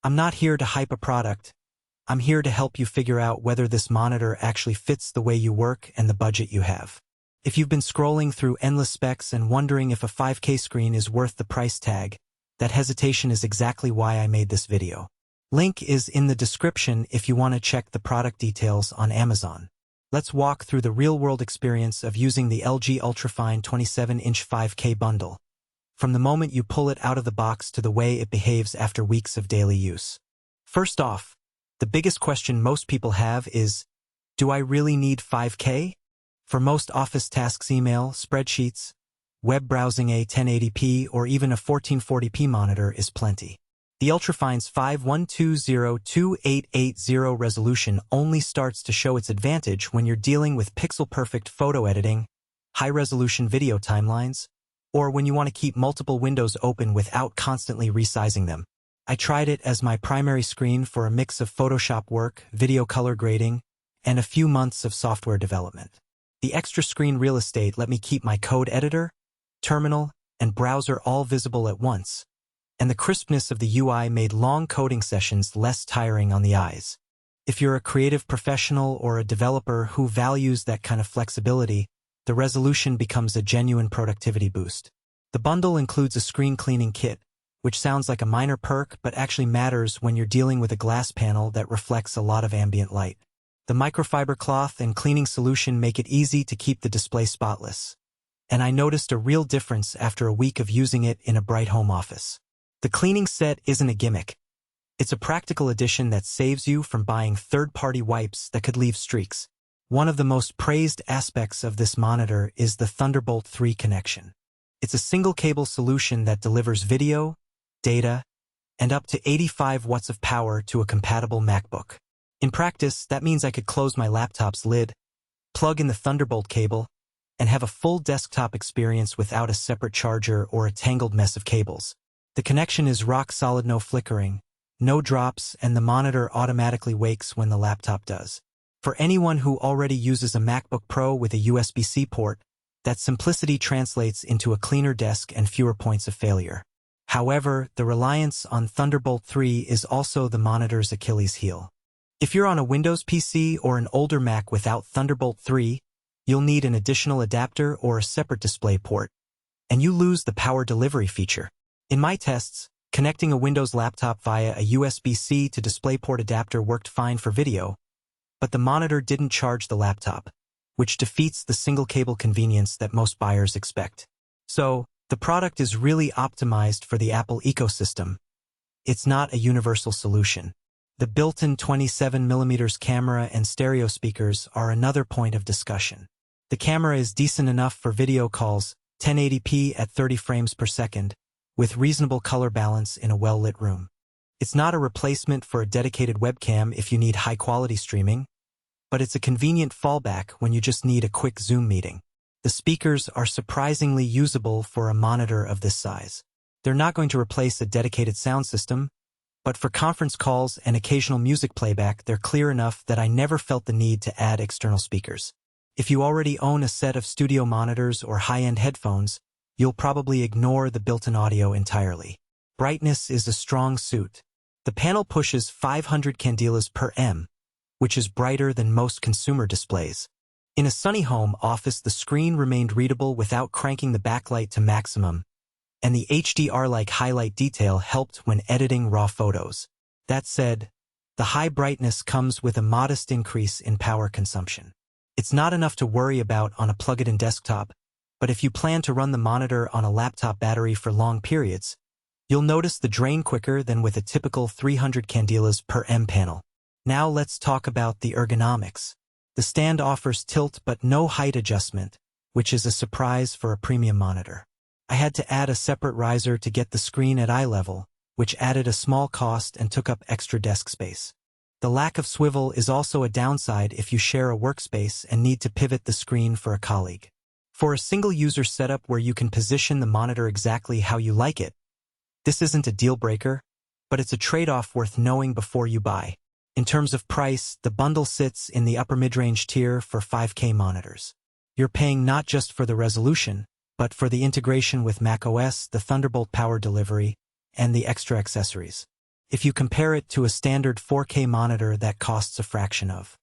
I'm not here to hype a product. I'm here to help you figure out whether this monitor actually fits the way you work and the budget you have. If you've been scrolling through endless specs and wondering if a 5K screen is worth the price tag, that hesitation is exactly why I made this video. Link is in the description if you want to check the product details on Amazon. Let's walk through the real-world experience of using the LG Ultrafine 27-inch 5K bundle, from the moment you pull it out of the box to the way it behaves after weeks of daily use. First off, the biggest question most people have is, do I really need 5K? For most office tasks, email, spreadsheets, web browsing, a 1080p or even a 1440p monitor is plenty. The Ultrafine's 5120x2880 resolution only starts to show its advantage when you're dealing with pixel-perfect photo editing, high-resolution video timelines, or when you want to keep multiple windows open without constantly resizing them. I tried it as my primary screen for a mix of Photoshop work, video color grading, and a few months of software development. The extra screen real estate let me keep my code editor, terminal, and browser all visible at once, and the crispness of the UI made long coding sessions less tiring on the eyes. If you're a creative professional or a developer who values that kind of flexibility, the resolution becomes a genuine productivity boost. The bundle includes a screen cleaning kit, which sounds like a minor perk but actually matters when you're dealing with a glass panel that reflects a lot of ambient light. The microfiber cloth and cleaning solution make it easy to keep the display spotless, and I noticed a real difference after a week of using it in a bright home office. The cleaning set isn't a gimmick. It's a practical addition that saves you from buying third-party wipes that could leave streaks. One of the most praised aspects of this monitor is the Thunderbolt 3 connection. It's a single-cable solution that delivers video, data, and up to 85 watts of power to a compatible MacBook. In practice, that means I could close my laptop's lid, plug in the Thunderbolt cable, and have a full desktop experience without a separate charger or a tangled mess of cables. The connection is rock solid, no flickering, no drops, and the monitor automatically wakes when the laptop does. For anyone who already uses a MacBook Pro with a USB-C port, that simplicity translates into a cleaner desk and fewer points of failure. However, the reliance on Thunderbolt 3 is also the monitor's Achilles heel. If you're on a Windows PC or an older Mac without Thunderbolt 3, you'll need an additional adapter or a separate display port, and you lose the power delivery feature. In my tests, connecting a Windows laptop via a USB-C to DisplayPort adapter worked fine for video, but the monitor didn't charge the laptop, which defeats the single-cable convenience that most buyers expect. So, the product is really optimized for the Apple ecosystem. It's not a universal solution. The built-in 27mm camera and stereo speakers are another point of discussion. The camera is decent enough for video calls, 1080p at 30 frames per second, with reasonable color balance in a well-lit room. It's not a replacement for a dedicated webcam if you need high-quality streaming, but it's a convenient fallback when you just need a quick Zoom meeting. The speakers are surprisingly usable for a monitor of this size. They're not going to replace a dedicated sound system, but for conference calls and occasional music playback, they're clear enough that I never felt the need to add external speakers. If you already own a set of studio monitors or high-end headphones, you'll probably ignore the built-in audio entirely. Brightness is a strong suit. The panel pushes 500 candelas per m, which is brighter than most consumer displays. In a sunny home office, the screen remained readable without cranking the backlight to maximum, and the HDR-like highlight detail helped when editing raw photos. That said, the high brightness comes with a modest increase in power consumption. It's not enough to worry about on a plug-it-in desktop, but if you plan to run the monitor on a laptop battery for long periods, you'll notice the drain quicker than with a typical 300 candelas per m panel. Now let's talk about the ergonomics. The stand offers tilt but no height adjustment, which is a surprise for a premium monitor. I had to add a separate riser to get the screen at eye level, which added a small cost and took up extra desk space. The lack of swivel is also a downside if you share a workspace and need to pivot the screen for a colleague. For a single-user setup where you can position the monitor exactly how you like it, this isn't a deal-breaker, but it's a trade-off worth knowing before you buy. In terms of price, the bundle sits in the upper mid-range tier for 5K monitors. You're paying not just for the resolution, but for the integration with macOS, the Thunderbolt power delivery, and the extra accessories. if you compare it to a standard 4K monitor that costs a fraction of